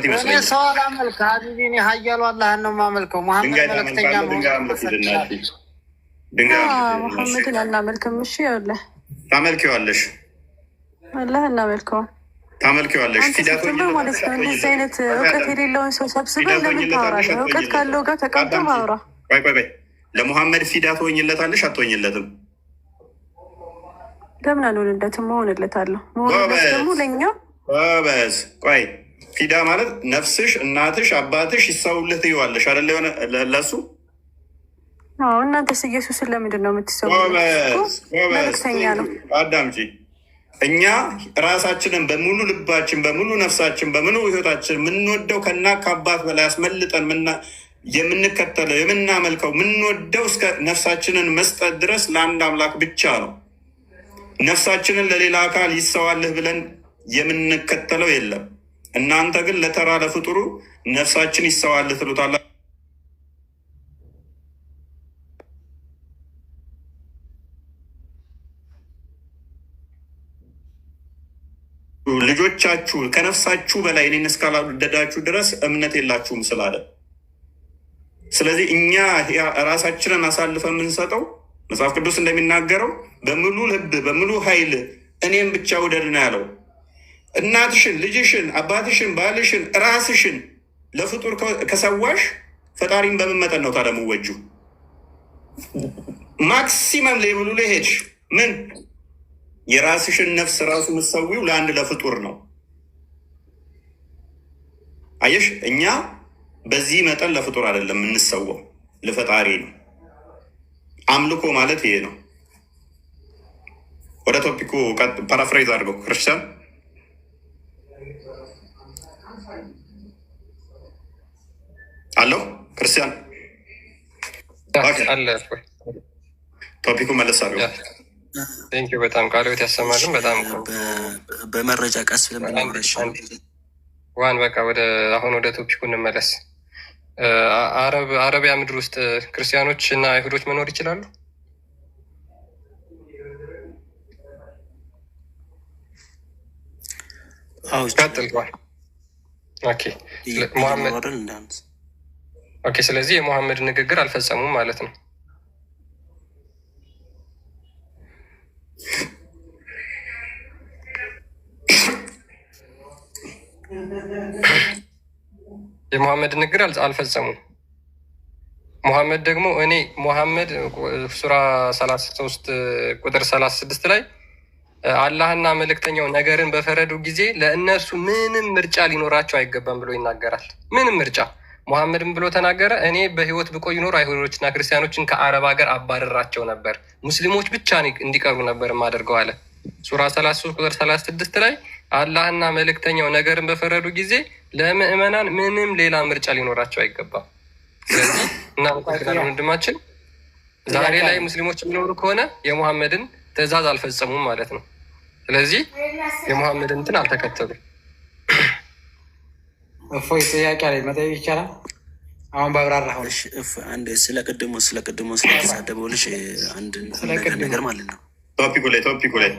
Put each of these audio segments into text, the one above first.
ይመስለኛል። ሰው አላመልክ ሀቢቢ እኔ ሀያሉ አላህን ነው የማመልከው። መሐመድ መልክተኛ መሐመድን አናመልክም። እሺ ይኸውልህ ታመልኪዋለሽ፣ አላህ እናመልከው ታመልኪዋለሽ። ፊዳቶች ማለት ነው። እንደዚህ አይነት እውቀት የሌለውን ሰው ሰብስበህ ለምን ታወራለህ? እውቀት ካለው ጋር ተቀምጠህ ማውራ። ቆይ ለሙሐመድ ፊዳ ትሆኝለታለሽ አትሆኝለትም? ለምን አልሆንለትም? መሆንለታለሁ። መሆንለት ደግሞ ለእኛ በስ ቆይ ፊዳ ማለት ነፍስሽ፣ እናትሽ፣ አባትሽ ይሰውልህ ትይዋለሽ አይደለ? የሆነ ለሱ እናንተስ ኢየሱስን ለምንድን ነው የምትሰው? መልክተኛ ነው። አዳምጪ። እኛ ራሳችንን በሙሉ ልባችን፣ በሙሉ ነፍሳችን፣ በሙሉ ህይወታችን የምንወደው ከና ከአባት በላይ አስመልጠን የምንከተለው የምናመልከው የምንወደው እስከ ነፍሳችንን መስጠት ድረስ ለአንድ አምላክ ብቻ ነው። ነፍሳችንን ለሌላ አካል ይሰዋልህ ብለን የምንከተለው የለም። እናንተ ግን ለተራ ለፍጡሩ ነፍሳችን ይሰዋልህ ትሉታላ። ልጆቻችሁ ከነፍሳችሁ በላይ እኔን እስካላወደዳችሁ ድረስ እምነት የላችሁም ስላለ፣ ስለዚህ እኛ ራሳችንን አሳልፈ የምንሰጠው መጽሐፍ ቅዱስ እንደሚናገረው በሙሉ ልብ በሙሉ ኃይል እኔም ብቻ ውደድ ነው ያለው። እናትሽን፣ ልጅሽን፣ አባትሽን፣ ባልሽን፣ ራስሽን ለፍጡር ከሰዋሽ ፈጣሪን በምን መጠን ነው ታዲያ የምወጂው? ማክሲመም ሌብሉ ላይ ሄድሽ ምን የራስሽን ነፍስ ራሱ ምሰዊው ለአንድ ለፍጡር ነው። አየሽ፣ እኛ በዚህ መጠን ለፍጡር አይደለም የምንሰዋው ለፈጣሪ ነው። አምልኮ ማለት ይሄ ነው። ወደ ቶፒኩ ፓራፍሬዝ አድርገው ክርስቲያን አለው ክርስቲያን ቶፒኩ መለስ አድርገው። ቴንኪው በጣም ቃልዎት ያሰማልን። በጣም በመረጃ ቀስ ብለን ዋን በቃ አሁን ወደ ቶፒኩ እንመለስ። አረቢያ ምድር ውስጥ ክርስቲያኖች እና አይሁዶች መኖር ይችላሉ? ቀጥልዋል። ኦኬ፣ ስለዚህ የሙሐመድ ንግግር አልፈጸሙም ማለት ነው። የሙሐመድ ንግግር አልፈጸሙም። ሙሐመድ ደግሞ ሙሐመድ ሱራ 33 ቁጥር 36 ላይ አላህና መልእክተኛው ነገርን በፈረዱ ጊዜ ለእነርሱ ምንም ምርጫ ሊኖራቸው አይገባም ብሎ ይናገራል። ምንም ምርጫ ሙሐመድም ብሎ ተናገረ። እኔ በህይወት ብቆይ ኖር አይሁዶችና ክርስቲያኖችን ከአረብ ሀገር አባረራቸው ነበር፣ ሙስሊሞች ብቻ እንዲቀሩ ነበር ማደርገው አለ። ሱራ 33 ቁጥር 36 ላይ አላህና መልእክተኛው ነገርን በፈረዱ ጊዜ ለምእመናን ምንም ሌላ ምርጫ ሊኖራቸው አይገባም። ስለዚህ እናንተ ወንድማችን ዛሬ ላይ ሙስሊሞች የሚኖሩ ከሆነ የሙሐመድን ትእዛዝ አልፈጸሙም ማለት ነው። ስለዚህ የሙሐመድን እንትን አልተከተሉም። እፎይ ጥያቄ ላይ መጠየቅ ይቻላል? አሁን ባብራራሁ አንድ ስለቀድሞ ስለተሳደበው ልጅ አንድ ነገር ማለት ነው። ቶፒኩ ላይ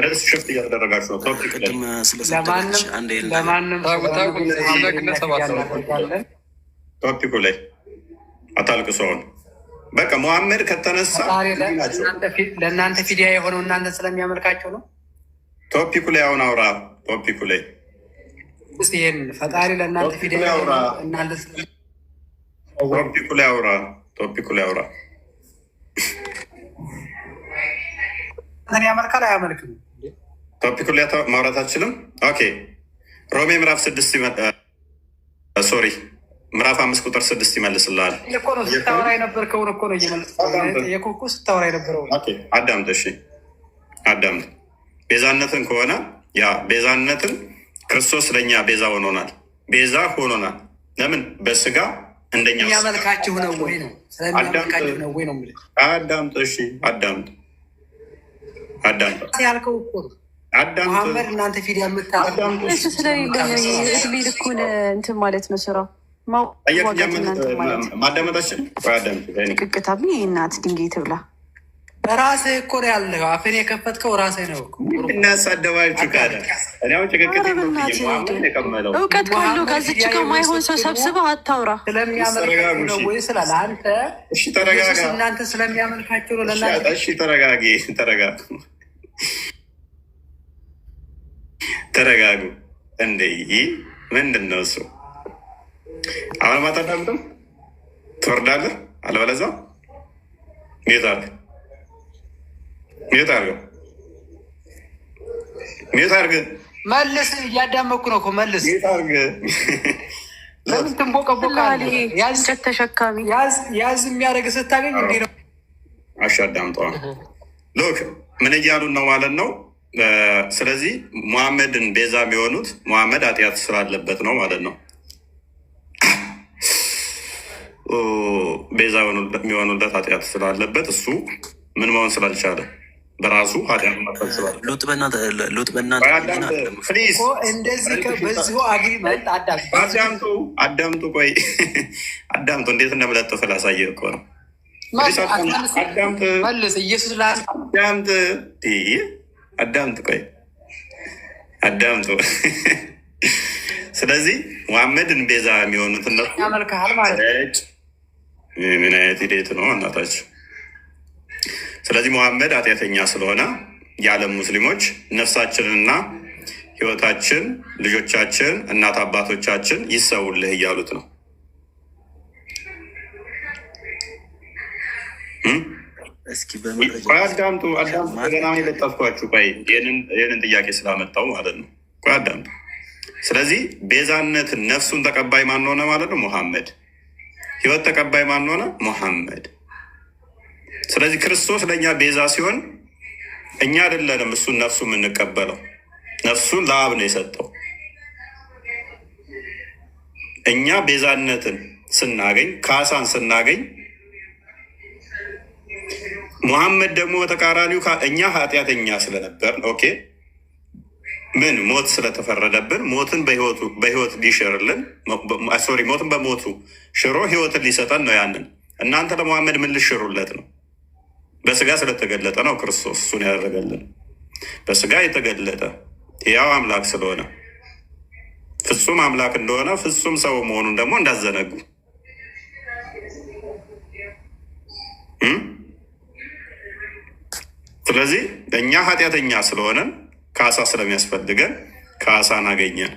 ርዕስ ሽፍት እያተደረጋችሁ ነው። ቶፒኩ ላይ አታልቅሱ። አሁን በቃ ሙሐመድ ከተነሳ ለእናንተ ፊዲያ የሆነው እናንተ ስለሚያመልካቸው ነው። ቶፒኩ ላይ አሁን አውራ። ቶፒኩ ላይ ይህን ፈጣሪ ለእናንተ ፊዲያ አውራ። ቶፒኩ ላይ አውራ። ያመልካል አያመልክም? ቶፒኩ ላይ ማውራት አችልም። ኦኬ፣ ሮሜ ምዕራፍ 5 ቁጥር 6 ይመልስልሃል። ስታወራ የነበርከውን እኮ ነው እየመለስኩ ስታወራ የነበረው። አዳምጥ፣ እሺ አዳምጥ። ቤዛነትን ከሆነ ቤዛነትን ክርስቶስ ለእኛ ቤዛ ሆኖናል። ለምን? በስጋ እንደኛ ያመልካችሁ ነው ወይ ነው? ስለሚያመልካችሁ ነው ወይ ነው? አዳምጥ፣ እሺ አዳምጥ ያልከው እኮ ሙሐመድ እናንተ ፊድ እሱ ስለሌለ እድሜ ልኩን እንትን ማለት ነው ስራው ማዳመጣችን ቅቅታ እናት ድንጋይ ትብላ ራስህ እኮ ነው ያለው። አፍን የከፈትከው ራስህ ነው እኮ። እናሳደባችሁ ካለ እኔው ጭቅቅት የቀመለው እውቀት ካለው ከዚች ጋር ማይሆን ሰው ሰብስበህ አታውራ። ስለሚያመልካቸው ነው ወይ ስላለ አንተ ተረጋጋ። እናንተ ስለሚያመልካቸው ነው ለእናንተ። እሺ ተረጋጊ፣ ተረጋጉ። እንደ ምንድን ነው እሱ? አሁን ማታዳምጥም ትወርዳለህ። አለበለዚያ ሚዩት አድርገው፣ ሚዩት አድርገህ መልስ። እያዳመኩ ነው እኮ መልስ። ሚዩት አድርገህ ለምን ትንቦቀቦቃለህ? እንጨት ተሸካሚ ያዝ የሚያደርግ ስታገኝ እንዲህ ነው። አዳምጠዋል። ሎክ ምን እያሉን ነው ማለት ነው? ስለዚህ ሙሐመድን ቤዛ የሚሆኑት ሙሐመድ ኃጢአት ስላለበት ነው ማለት ነው። ቤዛ የሚሆኑለት ኃጢአት ስላለበት እሱ ምን መሆን ስላልቻለ በራሱ ኃጢአት መፈል ስላለ እንደዚህ በዚሁ አግሪመንት አዳምጡ። ቆይ አዳምጡ። እንዴት እንደምለጥፍ ላሳየህ እኮ ነው። መልስ። ኢየሱስ አዳምጡ። ቆይ አዳምጡ። ስለዚህ ሙሐመድን ቤዛ የሚሆኑት እነሱ ያመልክሃል ማለት ምን አይነት ሂደት ነው እናታችን? ስለዚህ ሙሐመድ ኃጢአተኛ ስለሆነ የዓለም ሙስሊሞች ነፍሳችንና ሕይወታችን፣ ልጆቻችን፣ እናት አባቶቻችን ይሰውልህ እያሉት ነው። አዳምጡ። ገና የለጠፍኳችሁ ቆይ ይህንን ጥያቄ ስላመጣው ማለት ነው። ቆይ አዳምጡ። ስለዚህ ቤዛነት ነፍሱን ተቀባይ ማን ሆነ ማለት ነው? ሙሐመድ። ህይወት ተቀባይ ማን ሆነ? ሙሐመድ። ስለዚህ ክርስቶስ ለእኛ ቤዛ ሲሆን እኛ አይደለንም እሱን ነፍሱ የምንቀበለው፣ ነፍሱን ለአብ ነው የሰጠው። እኛ ቤዛነትን ስናገኝ፣ ካሳን ስናገኝ፣ ሙሐመድ ደግሞ በተቃራኒው እኛ ኃጢአተኛ ስለነበር ኦኬ ምን ሞት ስለተፈረደብን ሞትን በህይወት ሊሽርልን ሞትን በሞቱ ሽሮ ህይወትን ሊሰጠን ነው። ያንን እናንተ ለሙሐመድ ምን ልሽሩለት ነው? በስጋ ስለተገለጠ ነው ክርስቶስ እሱን ያደረገልን። በስጋ የተገለጠ ያው አምላክ ስለሆነ ፍጹም አምላክ እንደሆነ ፍጹም ሰው መሆኑን ደግሞ እንዳዘነጉ። ስለዚህ እኛ ኃጢአተኛ ስለሆነን ካሳ ስለሚያስፈልገን ካሳን አገኘን።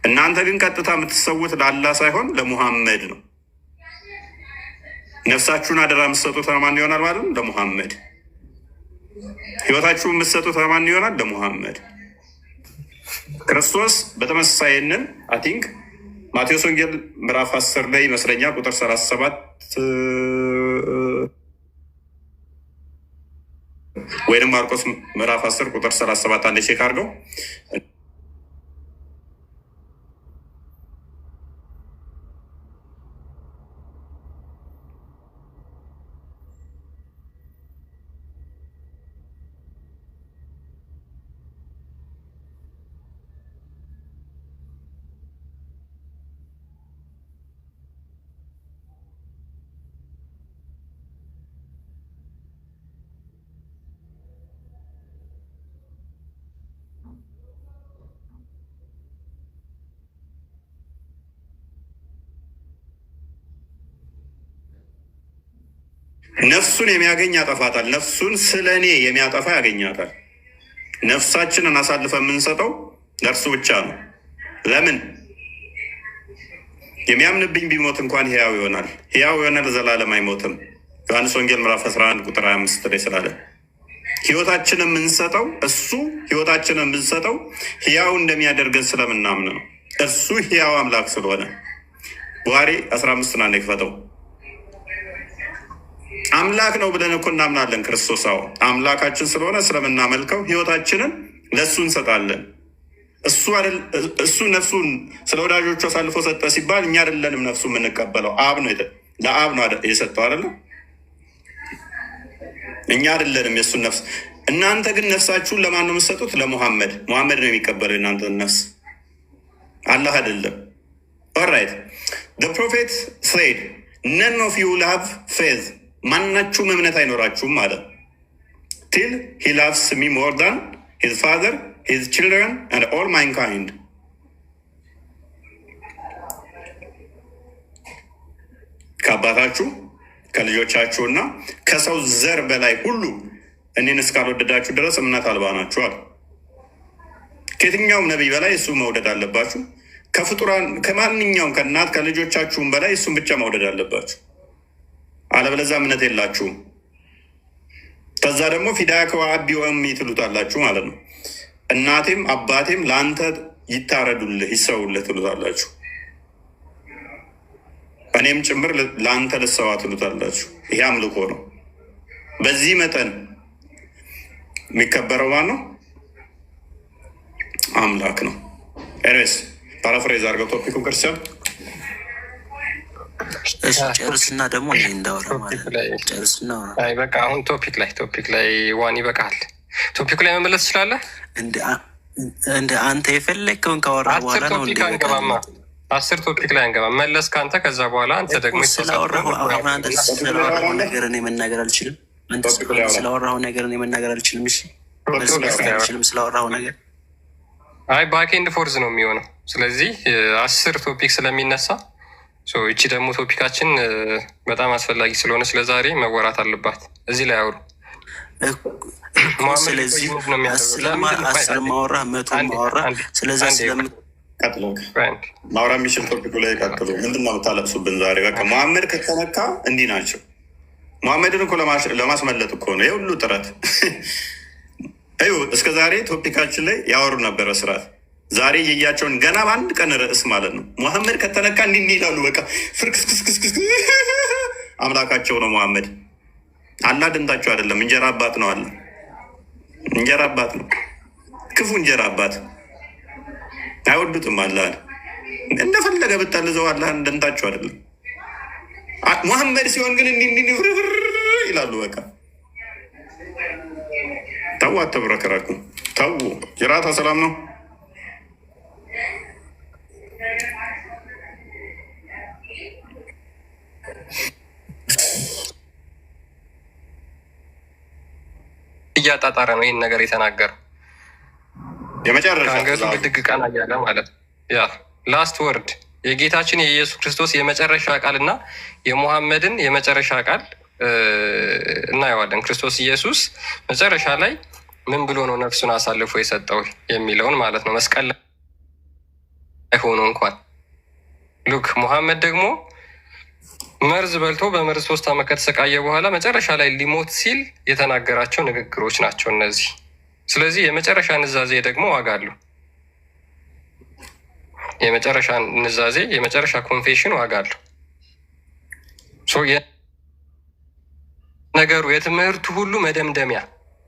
እናንተ ግን ቀጥታ የምትሰዉት ለአላህ ሳይሆን ለሙሐመድ ነው። ነፍሳችሁን አደራ የምትሰጡት ለማን ይሆናል ማለት ነው? ለሙሐመድ። ህይወታችሁን የምትሰጡት ለማን ይሆናል? ለሙሐመድ። ክርስቶስ በተመሳሳይንን አይ ቲንክ ማቴዎስ ወንጌል ምዕራፍ 10 ላይ ይመስለኛል ቁጥር 37 ወይም ማርቆስ ምዕራፍ 10 ቁጥር 37 አንዴ ቼክ አድርገው። ነፍሱን የሚያገኝ ያጠፋታል። ነፍሱን ስለ እኔ የሚያጠፋ ያገኛታል። ነፍሳችንን አሳልፈን የምንሰጠው ለእርሱ ብቻ ነው። ለምን? የሚያምንብኝ ቢሞት እንኳን ሕያው ይሆናል። ሕያው የሆነ ለዘላለም አይሞትም። ዮሐንስ ወንጌል ምዕራፍ 11 ቁጥር 25 ላይ ስላለ ህይወታችንን የምንሰጠው እሱ ህይወታችንን የምንሰጠው ሕያው እንደሚያደርገን ስለምናምን ነው። እሱ ሕያው አምላክ ስለሆነ ቡሃሪ 15 ና ክፈተው። አምላክ ነው ብለን እኮ እናምናለን። ክርስቶስ አምላካችን ስለሆነ ስለምናመልከው ህይወታችንን ለእሱ እንሰጣለን። እሱ ነፍሱን ስለ ወዳጆቹ አሳልፎ ሰጠ ሲባል እኛ አይደለንም ነፍሱ የምንቀበለው፣ አብ ነው ለአብ ነው የሰጠው አይደለ? እኛ አይደለንም የእሱን ነፍስ። እናንተ ግን ነፍሳችሁን ለማን ነው የምትሰጡት? ለሙሐመድ። ሙሐመድ ነው የሚቀበለው የእናንተን ነፍስ፣ አላህ አይደለም። ኦራይት the prophet said none of you will have faith ማናችሁም እምነት አይኖራችሁም አለ። till he loves me more than his father, his children and all mankind. ከአባታችሁ ከልጆቻችሁና ከሰው ዘር በላይ ሁሉ እኔን እስካልወደዳችሁ ድረስ እምነት አልባ ናችኋል። ከየትኛውም ነቢይ በላይ እሱ መውደድ አለባችሁ። ከፍጡራን ከማንኛውም ከእናት ከልጆቻችሁም በላይ እሱን ብቻ መውደድ አለባችሁ። አለበለዚያ እምነት የላችሁም። ከዛ ደግሞ ፊዳከ ወአቢ ወእሚ ትሉታላችሁ ማለት ነው። እናቴም አባቴም ለአንተ ይታረዱልህ ይሰውልህ ትሉታላችሁ። እኔም ጭምር ለአንተ ልሰዋ ትሉታላችሁ። ይሄ አምልኮ ነው። በዚህ መጠን የሚከበረው ማን ነው? አምላክ ነው። ኤርሜስ ፓራፍሬዝ አድርገው ቶፒኩ ክርስቲያን ጨርስና ደግሞ እንዳወራ ማለት ጨርስና በቃ አሁን ቶፒክ ላይ ዋን ይበቃል። ቶፒክ ላይ መመለስ ትችላለህ። እንደ አንተ የፈለግከውን ካወራ በኋላ ነው አንገባማ። 10 ቶፒክ ላይ አንገባም። መለስ ከአንተ ከዛ በኋላ አንተ ደግሞ ስላወራሁ ነገር እኔ መናገር አልችልም። ስላወራሁ ነገር እኔ መናገር አልችልም። እሺ አልችልም ስላወራሁ ነገር። አይ ባክ ኤንድ ፎርዝ ነው የሚሆነው። ስለዚህ 10 ቶፒክ ስለሚነሳ ይቺ ደግሞ ቶፒካችን በጣም አስፈላጊ ስለሆነ ስለዛሬ መወራት አለባት። እዚህ ላይ አውሩ። ስለዚህ 10 ማወራ 100 ማወራ ስለዛ ማውራ የሚችል ቶፒኩ ላይ ቀጥሉ። ምንድነው የምታለቅሱብን ዛሬ? በቃ መሐመድ ከተነካ እንዲህ ናቸው። መሐመድን እኮ ለማስመለጥ እኮ ነው የሁሉ ጥረት። እስከ ዛሬ ቶፒካችን ላይ ያወሩ ነበረ ስርዓት። ዛሬ የያቸውን ገና በአንድ ቀን ርዕስ ማለት ነው። መሐመድ ከተነካ እንዲህ ይላሉ። በቃ ፍርክስክስክስ አምላካቸው ነው መሐመድ። አላህ ድምጣቸው አይደለም፣ እንጀራ አባት ነው። አለ እንጀራ አባት ነው፣ ክፉ እንጀራ አባት። አይወዱትም አላህን። እንደፈለገ ብታልዘው አላህን ድምጣቸው አይደለም። መሐመድ ሲሆን ግን እንዲህ ፍርፍር ይላሉ። በቃ ተው፣ አትብረከረኩ፣ ተው። ጅራታ ሰላም ነው። እያጣጣረ ነው ይህን ነገር የተናገረው። ከአንገቱ ብድግ ቀና እያለ ማለት ነው። ያ ላስት ወርድ የጌታችን የኢየሱስ ክርስቶስ የመጨረሻ ቃል እና የሙሐመድን የመጨረሻ ቃል እናየዋለን። ክርስቶስ ኢየሱስ መጨረሻ ላይ ምን ብሎ ነው ነፍሱን አሳልፎ የሰጠው የሚለውን ማለት ነው። መስቀል ላይ ሆኖ እንኳን ሉክ ሙሐመድ ደግሞ መርዝ በልቶ በመርዝ 3 ዓመት ከተሰቃየ በኋላ መጨረሻ ላይ ሊሞት ሲል የተናገራቸው ንግግሮች ናቸው እነዚህ። ስለዚህ የመጨረሻ ንዛዜ ደግሞ ዋጋ አለው። የመጨረሻ ንዛዜ፣ የመጨረሻ ኮንፌሽን ዋጋ አለው። ነገሩ የትምህርቱ ሁሉ መደምደሚያ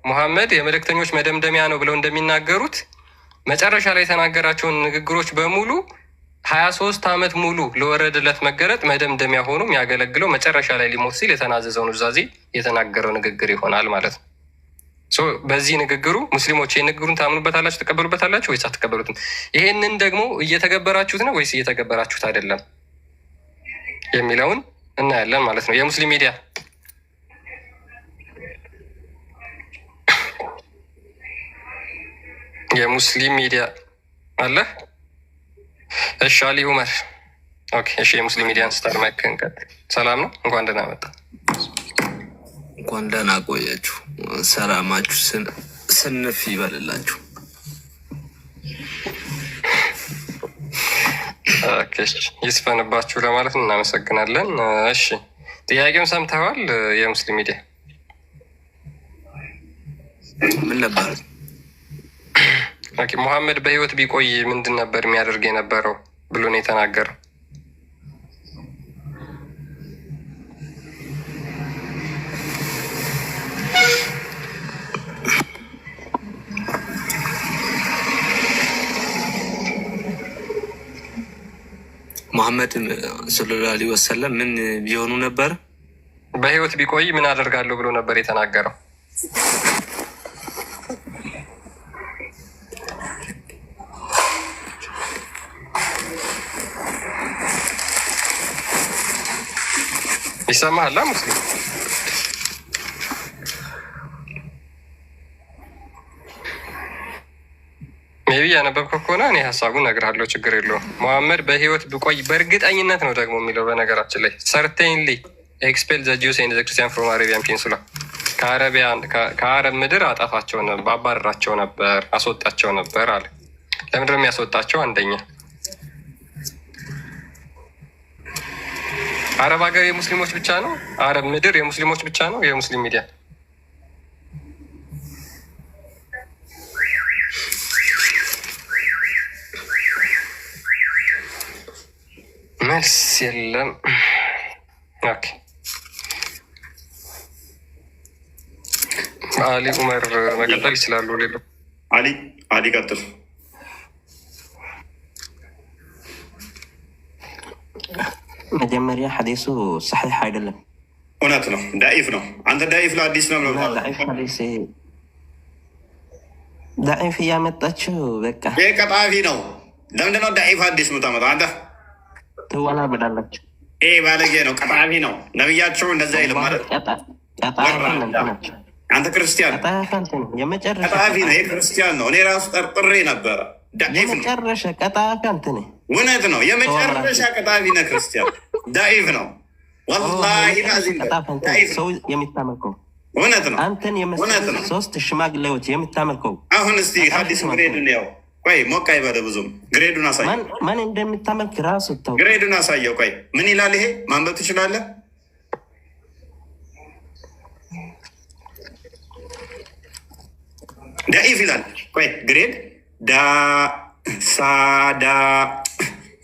ሙሐመድ የመልእክተኞች መደምደሚያ ነው ብለው እንደሚናገሩት መጨረሻ ላይ የተናገራቸውን ንግግሮች በሙሉ 23 ዓመት ሙሉ ለወረደለት መገለጥ መደምደሚያ ሆኖ የሚያገለግለው መጨረሻ ላይ ሊሞት ሲል የተናዘዘውን ኑዛዜ የተናገረው ንግግር ይሆናል ማለት ነው። በዚህ ንግግሩ ሙስሊሞች ይህን ንግግሩን ታምኑበታላችሁ፣ ትቀበሉበታላችሁ ወይስ አትቀበሉትም? ይሄንን ደግሞ እየተገበራችሁት ነው ወይስ እየተገበራችሁት አይደለም የሚለውን እናያለን ማለት ነው። የሙስሊም ሚዲያ አለ። እሺ አሊ ኡመር። ኦኬ እሺ፣ የሙስሊም ሚዲያን ስታር ማይክን ቀጥ። ሰላም ነው፣ እንኳን ደህና መጣ። እንኳን ደህና ቆያችሁ። ሰላማችሁ ስንፍ ይበልላችሁ። ኦኬ ይስፈንባችሁ ለማለት ነው። እናመሰግናለን። እሺ ጥያቄውን ሰምተዋል? የሙስሊም ሚዲያ ምን ነበር? ኦኬ ሙሐመድ በህይወት ቢቆይ ምንድን ነበር የሚያደርግ የነበረው ብሎ ነው የተናገረው። መሐመድ ሰለላሁ ዐለይሂ ወሰለም ምን ቢሆኑ ነበር? በህይወት ቢቆይ ምን አደርጋለሁ ብሎ ነበር የተናገረው። ይሰማሃል ሙስሊም? ሜቢ ያነበብከው ከሆነ እኔ ሀሳቡን እነግርሃለሁ፣ ችግር የለውም። ሙሐመድ በህይወት ብቆይ በእርግጠኝነት ነው ደግሞ የሚለው በነገራችን ላይ ሰርቴንሊ ኤክስፔል ዘ ጂውስ ኤንድ ዘ ክርስቲያን ፍሮም አረቢያን ፔንሱላ ከአረብ ምድር አጠፋቸው ነበር፣ አባረራቸው ነበር፣ አስወጣቸው ነበር አለ። ለምንድን ነው የሚያስወጣቸው? አንደኛ አረብ ሀገር የሙስሊሞች ብቻ ነው፣ አረብ ምድር የሙስሊሞች ብቻ ነው። የሙስሊም ሚዲያ መልስ የለም። ኦኬ አሊ ኡመር መቀጠል ይችላሉ። ሌሎ አሊ ቀጥል። መጀመሪያ ሐዲሱ ሰሒሕ አይደለም፣ እውነት ነው፣ ዳኢፍ ነው። አንተ ዳኢፍ ለአዲስ ነው ነው ዳኢፍ እያመጣችው በቃ ይህ ቀጣፊ ነው። ለምንድነው ዳኢፍ አዲስ ምታመጣ? አንተ ትወላ ብላላችሁ። ይህ ባለጌ ነው፣ ቀጣፊ ነው። ነቢያቸው እንደዛ አይልም ማለት ናቸው። አንተ ክርስቲያን ቀጣፊ ነው። ይህ ክርስቲያን ነው። እኔ ራሱ ጠርጥሬ ነበረ። ዳኢፍ ነው፣ የመጨረሻ ቀጣፊ አንተ ነህ። እውነት ነው፣ የመጨረሻ ቀጣፊ ነህ። ክርስቲያን ዳኢፍ ነው። ወላሂ ሰው የሚታመልከው እውነት ነው። አንተን የመሰሉ 3 ሽማግሌዎች የምታመልከው። አሁን እስቲ ሐዲስ ግሬዱን ያው ቆይ ሞቃ ይበለ ብዙም ግሬዱን አሳየው። ማን እንደምታመልክ ራሱ ተው። ግሬዱን አሳየው። ቆይ ምን ይላል ይሄ? ማንበብ ትችላለህ? ዳኢፍ ይላል። ቆይ ግሬድ ዳ ሳዳ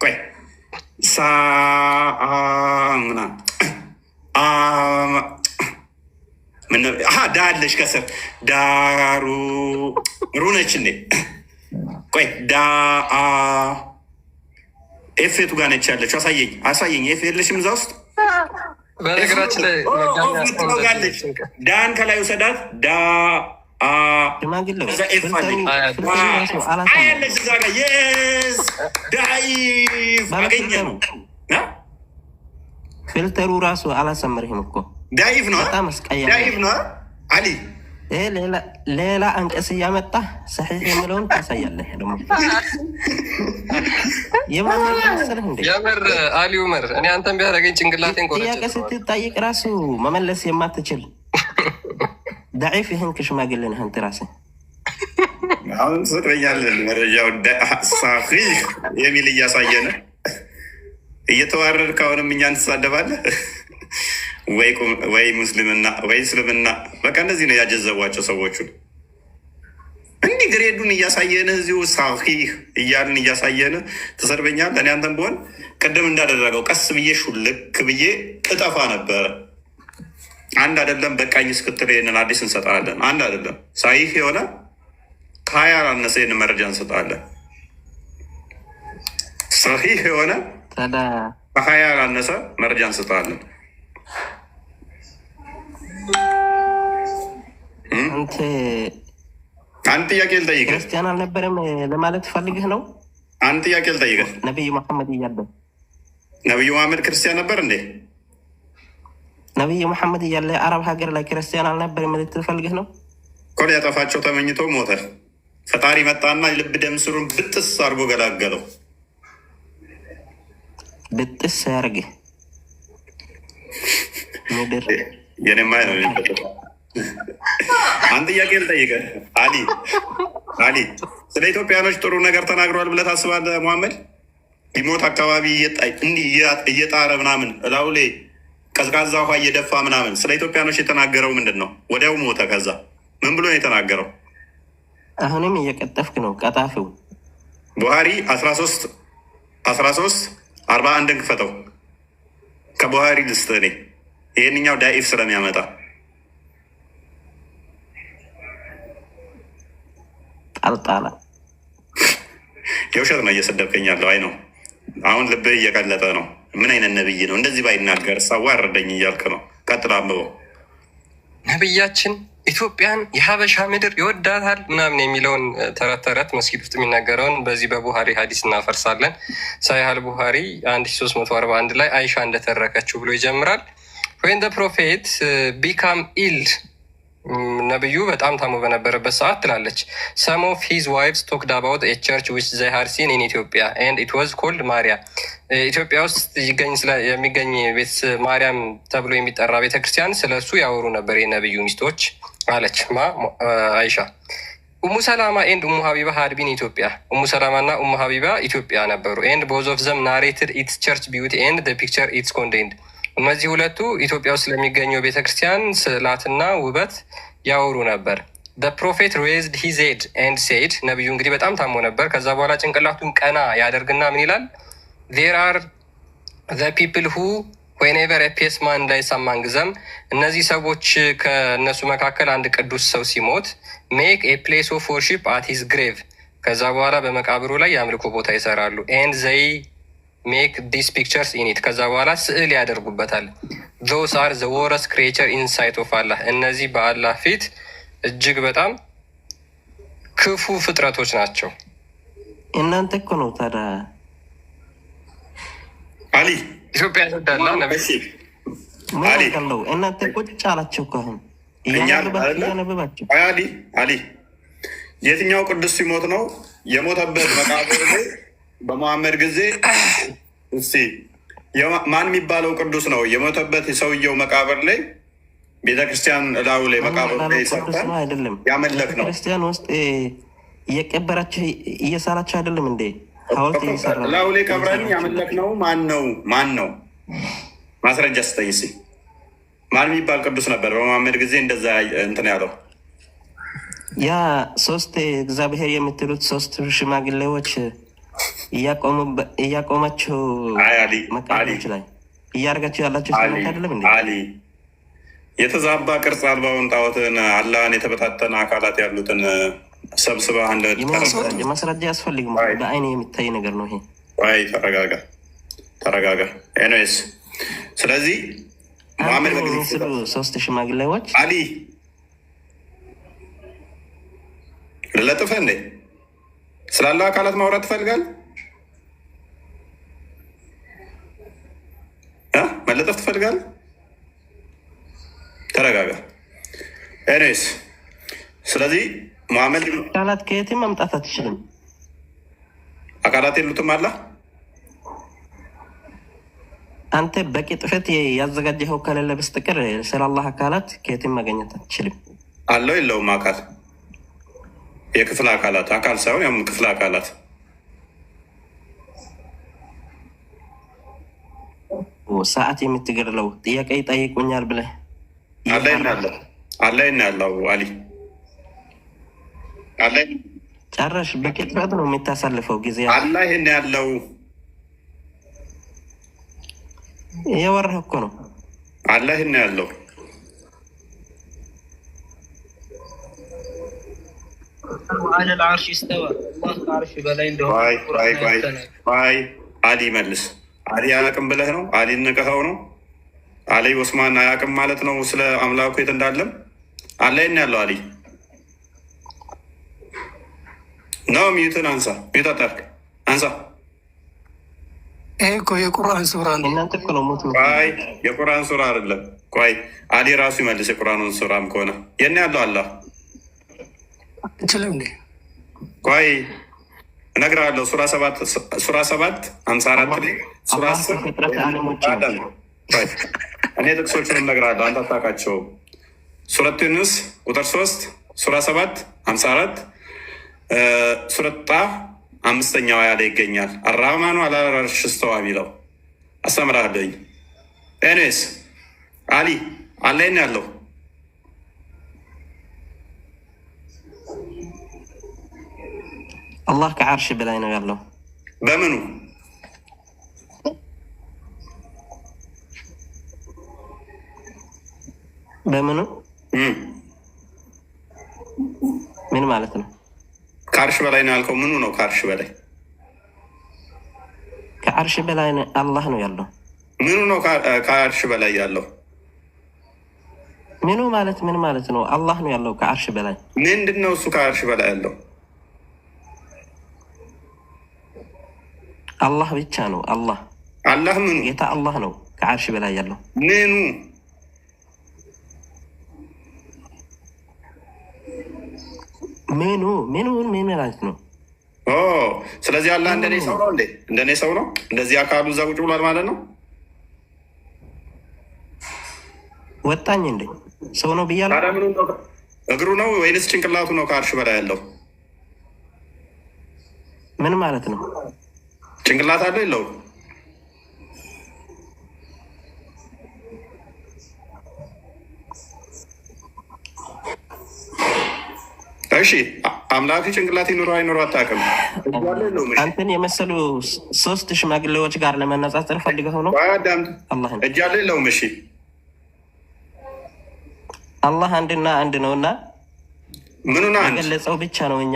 ቆይ ሳ ምና ዳ አለሽ ከስር ዳሩ ሩነች እንዴ? ቆይ ዳ ኤፌቱ ጋር ነች ያለችው። አሳየኝ። ኤፍ የለሽም እዛ ውስጥ በነገራችን ላይ ጋለች። ዳን ከላይ ውሰዳት። ዳ ያለች እዛ ጋር የስ ዳኢፍ አገኘ ነው። ፊልተሩ ራሱ አላሰመርህም እኮ ዳኢፍ ነው። ዳኢፍ ነው አሊ። ሌላ አንቀስ እያመጣ ሰሒሕ የሚለውን ታሳያለህ። ደግሞ የማመሰልህ እንዴ የምር አሊ ኡመር፣ እኔ አንተን ቢያደርገኝ ጭንቅላቴን ቆረጠ። ጥያቄ ስትጠይቅ ራሱ መመለስ የማትችል ዳዒፍ ይህን ሽማግሌ ነህ አንተ ራስህ። አሁን ስጥበኛለን መረጃው ሳሒሕ የሚል እያሳየነ እየተዋረድክ አሁንም እኛን ትሳደባለህ። ወይ ሙስሊምና ወይ እስልምና በቃ እንደዚህ ነው ያጀዘቧቸው ሰዎቹን። እንዲህ ግሬዱን እያሳየን እዚሁ ሳሒሕ እያልን እያሳየን ትሰድበኛለህ። እኔ አንተን ብሆን ቅድም እንዳደረገው ቀስ ብዬ ሹልክ ብዬ እጠፋ ነበረ። አንድ አይደለም በቃኝ እስክትል ይህንን አዲስ እንሰጣለን። አንድ አይደለም ሳሒሕ የሆነ ከ20 ያላነሰ ይህንን መረጃ እንሰጣለን። ሳሒሕ የሆነ ከ20 ያላነሰ መረጃ እንሰጣለን። አንድ ጥያቄ ልጠይቅህ። ክርስቲያን አልነበረም ለማለት ፈልግህ ነው? አንድ ጥያቄ ልጠይቅህ። ነቢዩ መሐመድ እያለ ነቢዩ መሐመድ ክርስቲያን ነበር እንዴ? ነቢዩ መሐመድ እያለ አረብ ሀገር ላይ ክርስቲያን አልነበረም ልትል ፈልግህ ነው? እኮ ሊያጠፋቸው ተመኝቶ ሞተ። ፈጣሪ መጣና ልብ ደም ስሩን ብጥስ አድርጎ ገላገለው። ብጥስ ያርግህ ምድር የኔማ ነው። አንድ ጥያቄ ልጠይቅህ አሊ፣ ስለ ኢትዮጵያኖች ጥሩ ነገር ተናግረዋል ብለህ ታስባለህ? ሙሐመድ ቢሞት አካባቢ እንዲህ እየጣረ ምናምን እላዩ ላይ ቀዝቃዛ ውሃ እየደፋ ምናምን ስለ ኢትዮጵያኖች የተናገረው ምንድን ነው? ወዲያው ሞተ። ከዛ ምን ብሎ ነው የተናገረው? አሁንም እየቀጠፍክ ነው ቀጣፊው። ቡሃሪ 13:41 ክፈተው። ከቡሃሪ ልስጥ እኔ ይህንኛው ዳኢፍ ስለሚያመጣ ጣልጣላ የውሸት ነው እየሰደብከኝ ያለው። አይ ነው አሁን ልብህ እየቀለጠ ነው። ምን አይነት ነብይ ነው እንደዚህ ባይናገር ሳዋረደኝ እያልክ ነው። ቀጥል አንብበው። ነብያችን ኢትዮጵያን የሀበሻ ምድር ይወዳታል ምናምን የሚለውን ተረት ተረት መስጊድ ውስጥ የሚናገረውን በዚህ በቡሃሪ ሀዲስ እናፈርሳለን። ሳሂህ ቡሃሪ 1341 ላይ አይሻ እንደተረከችው ብሎ ይጀምራል። ወይን ፕሮፌት ቢካም ኢል ነብዩ በጣም ታሞ በነበረበት ሰዓት ትላለች some of his wives talked about a church which they had seen in Ethiopia and it was called ማሪያ ኢትዮጵያ ውስጥ የሚገኝ ቤት ማርያም ተብሎ የሚጠራ ቤተክርስቲያን ስለሱ ያወሩ ነበር የነብዩ ሚስቶች አለች አይሻ። ኡሙ ሰላማ ኤንድ ኡሙ ሀቢባ had been ኢትዮጵያ ኡሙ ሰላማ እና ኡሙ ሀቢባ ኢትዮጵያ ነበሩ and both of them narrated its church beauty and the picture it's contained እነዚህ ሁለቱ ኢትዮጵያ ውስጥ ለሚገኘው ቤተክርስቲያን ስዕላትና ውበት ያወሩ ነበር። The prophet raised his head and said ነብዩ እንግዲህ በጣም ታሞ ነበር። ከዛ በኋላ ጭንቅላቱን ቀና ያደርግና ምን ይላል? There are the people who whenever a pious man dies among them እነዚህ ሰዎች ከእነሱ መካከል አንድ ቅዱስ ሰው ሲሞት make a place of worship at his grave ከዛ በኋላ በመቃብሩ ላይ የአምልኮ ቦታ ይሰራሉ and they make these pictures in it ከዛ በኋላ ስዕል ያደርጉበታል። those are the worst creature in sight of Allah እነዚህ በአላህ ፊት እጅግ በጣም ክፉ ፍጥረቶች ናቸው። እናንተ እኮ ነው ታዲያ አሊ ኢትዮጵያ ይወዳላ ነብይ አሊ ነው እናንተ ቁጭ አላችሁ እኮ አሁን እያነበባችሁ አሊ የትኛው ቅዱስ ሲሞት ነው የሞተበት መቃብር ላይ በመሐመድ ጊዜ እስቲ ማን የሚባለው ቅዱስ ነው የሞተበት የሰውየው መቃብር ላይ ቤተክርስቲያን ላዩ ላይ መቃብር ላይ ይሰጣል አይደለም ያመለክ ነው ክርስቲያን ውስጥ እየቀበራችሁ እየሳላችሁ አይደለም እንዴ ሐውልት እየሰራ ላዩ ላይ ቀብረን ያመለክ ነው ማን ነው ማስረጃ ስጠኝ እስኪ ማን የሚባል ቅዱስ ነበር በመሐመድ ጊዜ እንደዛ እንትን ያለው ያ ሶስት እግዚአብሔር የምትሉት ሶስት ሽማግሌዎች እያቆማቸው መቃብሮች ላይ እያደረጋቸው ያላቸው ሰዎች አይደለም እንዴ? አሊ የተዛባ ቅርጽ አልባውን ጣዖትን አላህን የተበታተነ አካላት ያሉትን ሰብስባ አንድ ማስረጃ ያስፈልግም። በአይኔ የሚታይ ነገር ነው ይሄ። አይ ተረጋጋ። ኤኒዌይስ ስለዚህ መሐመድ ሶስት ሽማግሌዎች አሊ ልለጥፈ እንዴ ስላለ አካላት ማውራት ትፈልጋል? መለጠፍ ትፈልጋል? ተረጋጋ። ኤኒዌይስ ስለዚህ መሐመድ አካላት ከየትም መምጣት አትችልም። አካላት የሉትም አላ አንተ በቂ ጥፈት ያዘጋጀኸው ከሌለ በስተቀር ስለ አላህ አካላት ከየትም ማግኘት አትችልም። አለው የለውም አካል የክፍል አካላት አካል ሳይሆን ያም ክፍል አካላት ሰዓት የምትገድለው ጥያቄ ይጠይቁኛል ብለህ አላህ ያለው አሊ አላህ ጨረሽ በቂ ጥፈት ነው የምታሳልፈው ጊዜ አላህ ይሄን ያለው የወረህ እኮ ነው አላህ ይሄን ያለው على العرش استوى الله عرش በላይ እንደሆነ ባይ አሊ መልስ አሊ አያውቅም ብለህ ነው አሊ ንቀኸው ነው አሊ ኦስማን አያውቅም ማለት ነው ስለ አምላኩ የት እንዳለም አላህ ይሄን ያለው አሊ ነው ሚዩትን አንሳ ሚዩታታር አንሳ ይሄ እኮ የቁርአን ሱራ ነው እናንተ እኮ ነው ሞት ቆይ የቁርአን ሱራ አይደለም ቆይ አሊ ራሱ ይመልስ የቁርአኑን ሱራም ከሆነ የት ያለው አላህ እንችልም እንዴ ቆይ እነግርሃለሁ ሱራ 7 54 ላይ ሱራ 10 እኔ ጥቅሶቹን እነግርሃለሁ አንተ አታውቃቸውም ሱረት ዩኑስ ቁጥር 3 ሱራ 7 54 ሱረት ጣ 5ኛው አያ ላይ ይገኛል አራህማኑ አላ አርሽ እስተዋ የሚለው አስተምርሃለሁኝ ኤኒዌይስ አሊ አላህ ነው ያለው አላህ ከዓርሽ በላይ ነው ያለው በምኑ ምን ማለት ነው ከዓርሽ በላይ ነው ያልከው ምኑ ነው ከዓርሽ በላይ ከዓርሽ በላይ አላህ ነው ያለው ምኑ ነው ከዓርሽ በላይ ያለው ምኑ ማለት ምን ማለት ነው አላህ ነው ያለው ከዓርሽ በላይ ምንድን ነው እሱ ከዓርሽ በላይ ያለው አላህ ብቻ ነው አላህ ምኑ ጌታ አላህ ነው ከዓርሽ በላይ ያለው ምኑ ምን ማለት ነው? ስለዚህ አላህ እንደኔ ሰው ነው እንዴ? እንደኔ ሰው ነው? እንደዚህ አካሉ እዛ ቁጭ ብሏል ማለት ነው? ወጣኝ እንዴ? ሰው ነው ብያለሁ። እግሩ ነው ወይንስ ጭንቅላቱ ነው ከአርሽ በላይ ያለው? ምን ማለት ነው? ጭንቅላት አለው የለው? እሺ አምላክ ጭንቅላት ይኑሮ አይኑሮ አታውቅም። አንተን የመሰሉ 3 ሽማግሌዎች ጋር ለመነጻጸር ፈልገው ነው። እጅ አለ የለውም? እሺ አላህ አንድና አንድ ነው እና ምኑን ገለጸው ብቻ ነው እኛ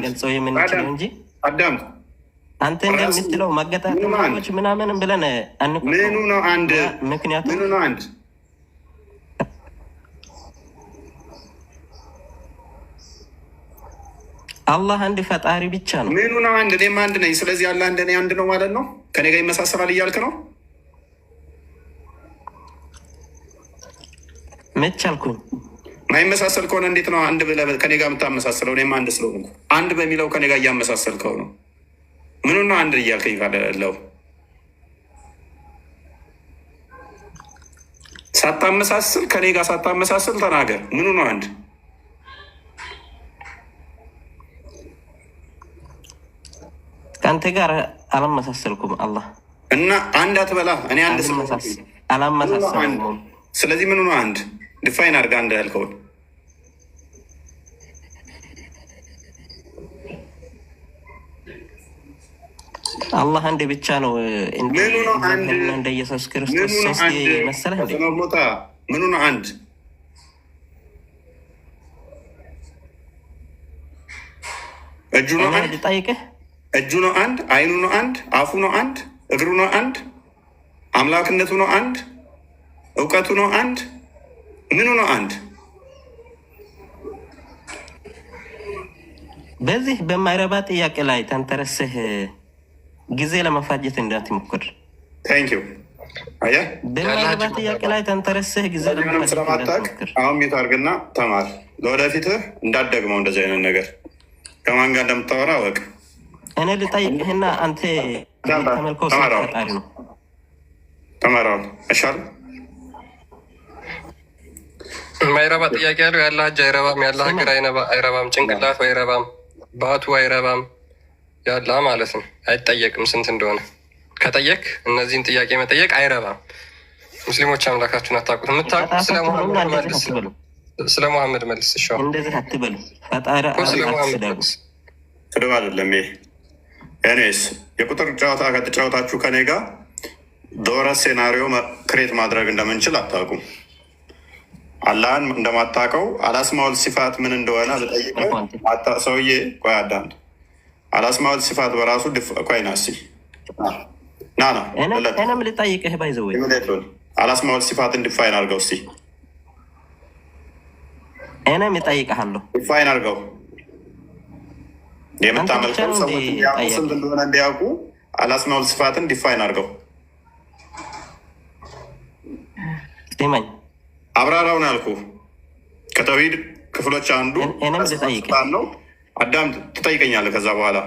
ገልጸው የምንችለው እንጂ አዳምጥ፣ አንተ እንደምትለው ማገጣጠሞች ምናምን ብለን አንቆ ምኑ ነው አንድ? ምክንያቱም ምኑ ነው አንድ? አላህ አንድ ፈጣሪ ብቻ ነው። ምኑ ነው አንድ? እኔም አንድ ነኝ። ስለዚህ አላህ እንደኔ አንድ ነው ማለት ነው። ከኔ ጋር ይመሳሰላል እያልክ ነው? መቻልኩኝ ማይመሳሰል ከሆነ እንዴት ነው አንድ ብለህ ከኔ ጋር የምታመሳስለው? እኔም አንድ ስለሆንኩ አንድ በሚለው ከኔ ጋር እያመሳሰልከው ነው። ምኑ ነው አንድ እያልከኝ ካለው? ሳታመሳስል ከኔ ጋር ሳታመሳስል ተናገር። ምኑ ነው አንድ? ከአንተ ጋር አላመሳሰልኩም። አላህ እና አንድ አትበላ። እኔ አንድ አላመሳሰልኩም። ስለዚህ ምኑ ነው አንድ? ዲፋይን አድርጋ አንድ ያልከውን። አላህ አንድ ብቻ ነው። ምኑ ነው አንድ? እንደ ኢየሱስ ክርስቶስ ሶስት መሰለህ እንዴ? ምኑ ነው አንድ? እጁ ነው አንድ? ጠይቅህ እጁ ነው አንድ? አይኑ ነው አንድ? አፉ ነው አንድ? እግሩ ነው አንድ? አምላክነቱ ነው አንድ? እውቀቱ ነው አንድ? ምኑ ነው አንድ? በዚህ በማይረባ ጥያቄ ላይ ተንተረስህ ጊዜ ለመፋጀት እንዳትሞክር። ታንኪዩ። አየህ፣ በማይረባ ጥያቄ ላይ ተንተረስህ ጊዜ ለመፋጀት እንዳትሞክር። አሁን ሚት አድርግና ተማር። ለወደፊትህ እንዳትደግመው እንደዚህ አይነት ነገር። ከማን ጋር እንደምታወራ አወቅ። እኔ ልጠይቅህና አንተ ተመልከው ፈጣሪ ነው። ተማራው እሻል የማይረባ ጥያቄ ያለው ያለ እጅ አይረባም፣ ያለ ሀገር አይረባም፣ ጭንቅላቱ አይረባም፣ ባቱ አይረባም ያለ ማለት ነው። አይጠየቅም ስንት እንደሆነ። ከጠየቅ እነዚህን ጥያቄ መጠየቅ አይረባም። ሙስሊሞች አምላካችሁን አታውቁት። የምታውቁት ስለ ሙሐመድ መልስ፣ ስለ ሙሐመድ መልስ። እንደዚህ አትበሉ። ፈጣሪ ስለ ሙሐመድ መልስ። ስድብ አይደለም ይሄ። ኤኒዌይስ የቁጥር ጨዋታ ከተጫወታችሁ ከኔ ጋር ዶረስ ሴናሪዮ ክሬት ማድረግ እንደምንችል አታውቁም። አላህን እንደማታውቀው አላስማውል ሲፋት ምን እንደሆነ ብጠይቅህ ሰውዬ፣ ቆይ አዳምጥ። አላስማውል ሲፋት በራሱ ቆይ ና እስኪ ና እኔም ልጠይቅህ ባይዘወይ አላስማውል ሲፋትን ዲፋይን አድርገው እስኪ። እኔም እጠይቅሃለሁ። ዲፋይን አድርገው። የምታመልከው ሰዎች እንዲያውቁ ስንት እንደሆነ እንዲያውቁ አላስማውል ሲፋትን ዲፋይን አድርገው። ስማኝ፣ አብራራውን ያልኩ ከተውሂድ ክፍሎች አንዱ ነው። አዳም ትጠይቀኛለህ። ከዛ በኋላ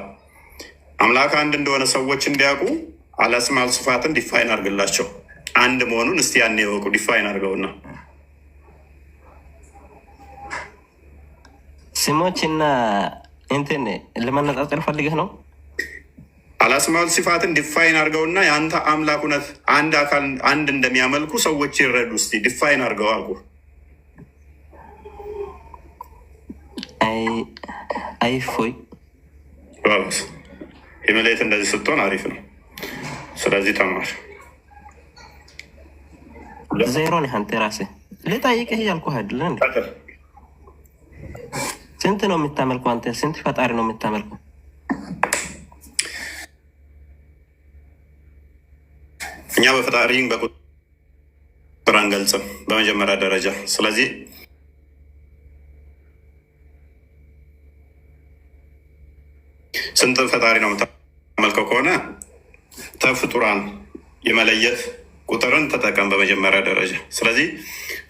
አምላክ አንድ እንደሆነ ሰዎች እንዲያውቁ አላስማውል ሲፋትን ዲፋይን አድርግላቸው። አንድ መሆኑን እስቲ ያኔ ይወቁ። ዲፋይን አድርገውና ስሞችና እንትን ለመነጻጸር ፈልገህ ነው። አላስማውል ሲፋትን ዲፋይን አድርገውና የአንተ አምላክ እውነት አንድ አካል አንድ እንደሚያመልኩ ሰዎች ይረዱ። እስቲ ዲፋይን አድርገው አልኩ። አይፎይ ኢሚሌት እንደዚህ ስትሆን አሪፍ ነው። ስለዚህ ተማር። ዜሮ ነህ አንተ ራስህ። ልጠይቅህ እያልኩህ አይደለ እንዴ? ስንት ነው የምታመልከው አንተ? ስንት ፈጣሪ ነው የምታመልከው? እኛ በፈጣሪን በቁጥር አንገልጽም በመጀመሪያ ደረጃ። ስለዚህ ስንት ፈጣሪ ነው የምታመልከው ከሆነ ተፍጡራን የመለየት ቁጥርን ተጠቀም በመጀመሪያ ደረጃ። ስለዚህ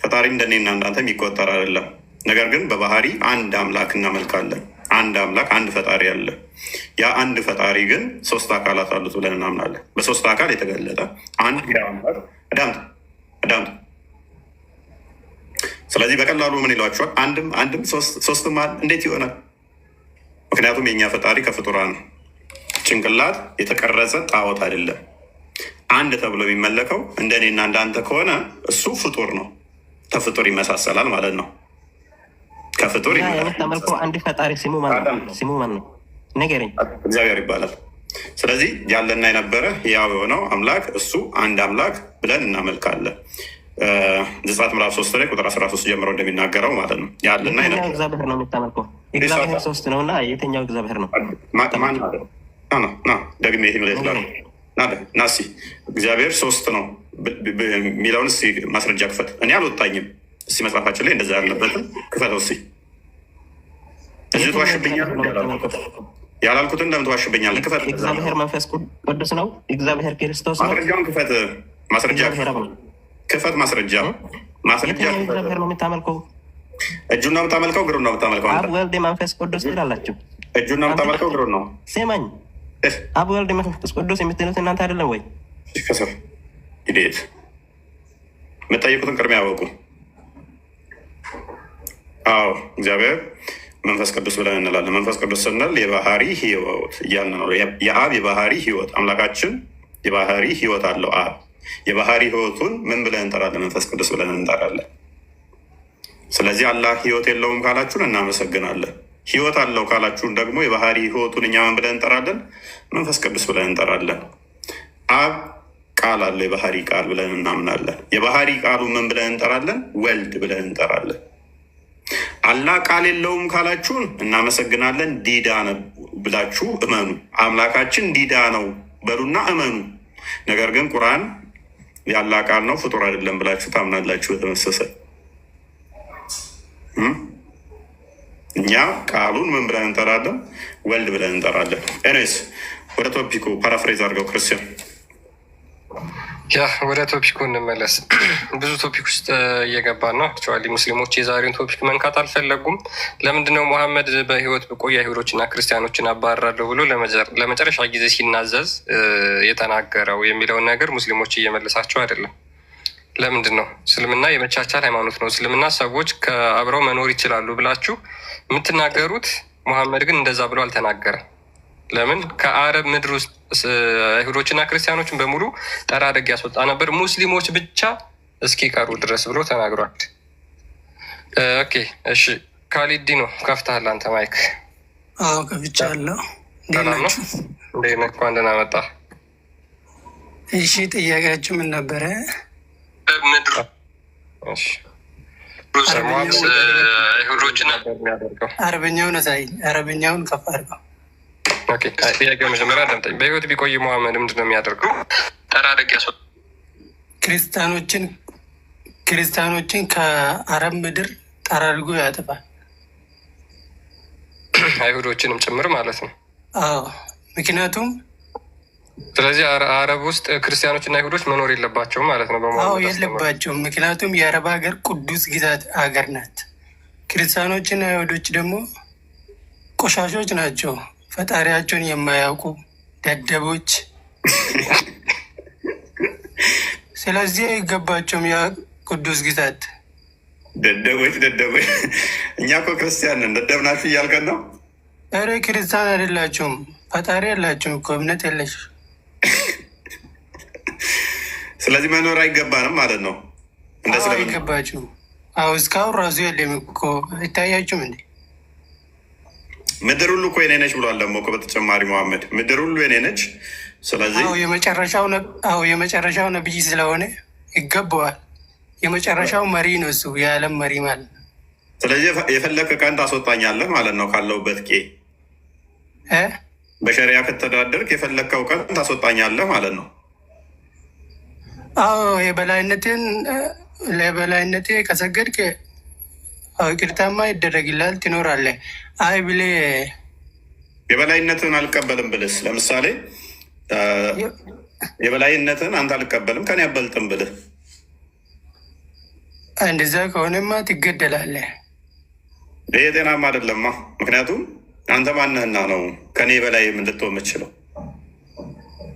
ፈጣሪ እንደኔና እንዳንተ የሚቆጠር አይደለም። ነገር ግን በባህሪ አንድ አምላክ እናመልካለን። አንድ አምላክ አንድ ፈጣሪ አለ። ያ አንድ ፈጣሪ ግን ሶስት አካላት አሉት ብለን እናምናለን። በሶስት አካል የተገለጠ አንድ አዳምጥ። ስለዚህ በቀላሉ ምን ይሏቸዋል? አንድም ሶስትም እንዴት ይሆናል? ምክንያቱም የእኛ ፈጣሪ ከፍጡራን ጭንቅላት የተቀረጸ ጣዖት አይደለም። አንድ ተብሎ የሚመለከው እንደ እኔና እንዳንተ ከሆነ እሱ ፍጡር ነው። ከፍጡር ይመሳሰላል ማለት ነው። ከፍጡር የምታመልከው አንድ ፈጣሪ ስሙ ማን ነው? ንገረኝ። እግዚአብሔር ይባላል። ስለዚህ ያለና የነበረ ያው የሆነው አምላክ እሱ አንድ አምላክ ብለን እናመልካለን። ዘጸአት ምዕራፍ 3 ላይ ቁጥር 13 ጀምሮ እንደሚናገረው ማለት ነው። ያለና እግዚአብሔር ነው የምታመልከው። እግዚአብሔር ሶስት ነው እና የትኛው እግዚአብሔር ነው? ደግሜ ናሲ እግዚአብሔር ሶስት ነው የሚለውን እስኪ ማስረጃ ክፈት። እኔ አልወጣኝም። እስኪ መጽሐፋችን ላይ እንደዛ ያለበትም ክፈተው እስኪ። እዚህ ትዋሽብኛለህ። ያላልኩትን ለምን ትዋሽብኛለህ? ክፈት። እግዚአብሔር መንፈስ ቅዱስ ነው። እግዚአብሔር ክርስቶስ ነው። ማስረጃውን ክፈት። ማስረጃ ክፈት። ማስረጃ እግዚአብሔር ነው የምታመልከው። እጁን ነው የምታመልከው? እግሩን ነው የምታመልከው? አብ ወልድ መንፈስ ቅዱስ ትላላችሁ። እጁን ነው የምታመልከው? እግሩን ነው? ስማኝ፣ አብ ወልድ መንፈስ ቅዱስ የምትሉት እናንተ አይደለም ወይ? ከስር ሂደት የምጠይቁትን ቅድሚያ ያወቁ። አዎ እግዚአብሔር መንፈስ ቅዱስ ብለን እንላለን። መንፈስ ቅዱስ ስንል የባህሪ ህይወት እያልን ነው። የአብ የባህሪ ህይወት አምላካችን የባህሪ ህይወት አለው። አብ የባህሪ ህይወቱን ምን ብለን እንጠራለን? መንፈስ ቅዱስ ብለን እንጠራለን። ስለዚህ አላህ ህይወት የለውም ካላችሁን እናመሰግናለን። ህይወት አለው ካላችሁን ደግሞ የባህሪ ህይወቱን እኛ ምን ብለን እንጠራለን? መንፈስ ቅዱስ ብለን እንጠራለን። አብ ቃል አለው፣ የባህሪ ቃል ብለን እናምናለን። የባህሪ ቃሉ ምን ብለን እንጠራለን? ወልድ ብለን እንጠራለን። አላህ ቃል የለውም ካላችሁን እናመሰግናለን። ዲዳ ነው ብላችሁ እመኑ። አምላካችን ዲዳ ነው በሉና እመኑ። ነገር ግን ቁርአን የአላህ ቃል ነው ፍጡር አይደለም ብላችሁ ታምናላችሁ። በተመሰሰ እኛ ቃሉን ምን ብለን እንጠራለን? ወልድ ብለን እንጠራለን። ኤኔስ ወደ ቶፒኩ ፓራፍሬዝ አድርገው ክርስቲያን። ያ ወደ ቶፒኩ እንመለስ። ብዙ ቶፒክ ውስጥ እየገባን ነው። አክቹዋሊ ሙስሊሞች የዛሬውን ቶፒክ መንካት አልፈለጉም። ለምንድነው ሙሐመድ በህይወት በቆየ አይሁዶችና ክርስቲያኖችን አባረራለሁ ብሎ ለመጨረሻ ጊዜ ሲናዘዝ የተናገረው የሚለውን ነገር ሙስሊሞች እየመለሳቸው አይደለም። ለምንድን ነው? እስልምና የመቻቻል ሃይማኖት ነው። እስልምና ሰዎች ከአብረው መኖር ይችላሉ ብላችሁ የምትናገሩት፣ ሙሐመድ ግን እንደዛ ብሎ አልተናገረም። ለምን? ከአረብ ምድር ውስጥ አይሁዶችና ክርስቲያኖችን በሙሉ ጠራርግ ያስወጣ ነበር፣ ሙስሊሞች ብቻ እስኪቀሩ ድረስ ብሎ ተናግሯል። ኦኬ እሺ፣ ካሊዲ ነው ከፍተሃል አንተ ማይክ? አዎ ከፍቻለሁ። እንዴት ነህ? እንኳን ደህና መጣ። እሺ ጥያቄያችሁ ምን ነበረ? ምድር አይሁዶችና አረበኛውን አሳይ። አረበኛውን ከፍ አድርገው። ጥያቄው መጀመሪያ አዳምጠኝ። በህይወት ቢቆይ ሙሐመድ ምንድን ነው የሚያደርገው? ጠራርግ ያስወጣ ክርስቲያኖችን ከአረብ ምድር ጠራርጎ ያጠፋል። አይሁዶችንም ጭምር ማለት ነው። አዎ ምክንያቱም ስለዚህ አረብ ውስጥ ክርስቲያኖችና አይሁዶች መኖር የለባቸውም ማለት ነው። አዎ የለባቸውም። ምክንያቱም የአረብ ሀገር ቅዱስ ግዛት ሀገር ናት። ክርስቲያኖችና አይሁዶች ደግሞ ቆሻሾች ናቸው። ፈጣሪያቸውን የማያውቁ ደደቦች። ስለዚህ አይገባቸውም ያ ቅዱስ ግዛት። ደደቦች እኛ እኮ ክርስቲያን ነን። ደደብ ናችሁ እያልከን ነው? ኧረ ክርስቲያን አይደላችሁም። ፈጣሪ ያላችሁም እኮ እምነት የለሽ። ስለዚህ መኖር አይገባንም ማለት ነው። አይገባችሁም። አዎ እስካሁን ራሱ የለም እኮ አይታያችሁም እንዴ? ምድር ሁሉ እኮ የኔ ነች ብሏል። ደግሞ በተጨማሪ መሐመድ ምድር ሁሉ የኔ ነች። ስለዚህ የመጨረሻው ነብይ ስለሆነ ይገባዋል። የመጨረሻው መሪ ነው እሱ፣ የዓለም መሪ ማለት ነው። ስለዚህ የፈለክ ቀን ታስወጣኛለህ ማለት ነው ካለሁበት ቄ። በሸሪያ ከተዳደርክ የፈለግከው ቀን ታስወጣኛለህ ማለት ነው። አዎ ለበላይነቴ ከሰገድክ ይቅርታማ ይደረግላል፣ ትኖራለህ። አይ ብሌ የበላይነትን አልቀበልም ብልስ፣ ለምሳሌ የበላይነትን አንተ አልቀበልም ከኔ አበልጥም ብልህ፣ እንደዛ ከሆነማ ትገደላለህ። ይሄ ጤናማ አይደለማ። ምክንያቱም አንተ ማነህና ነው ከኔ በላይ ልትሆን የምችለው?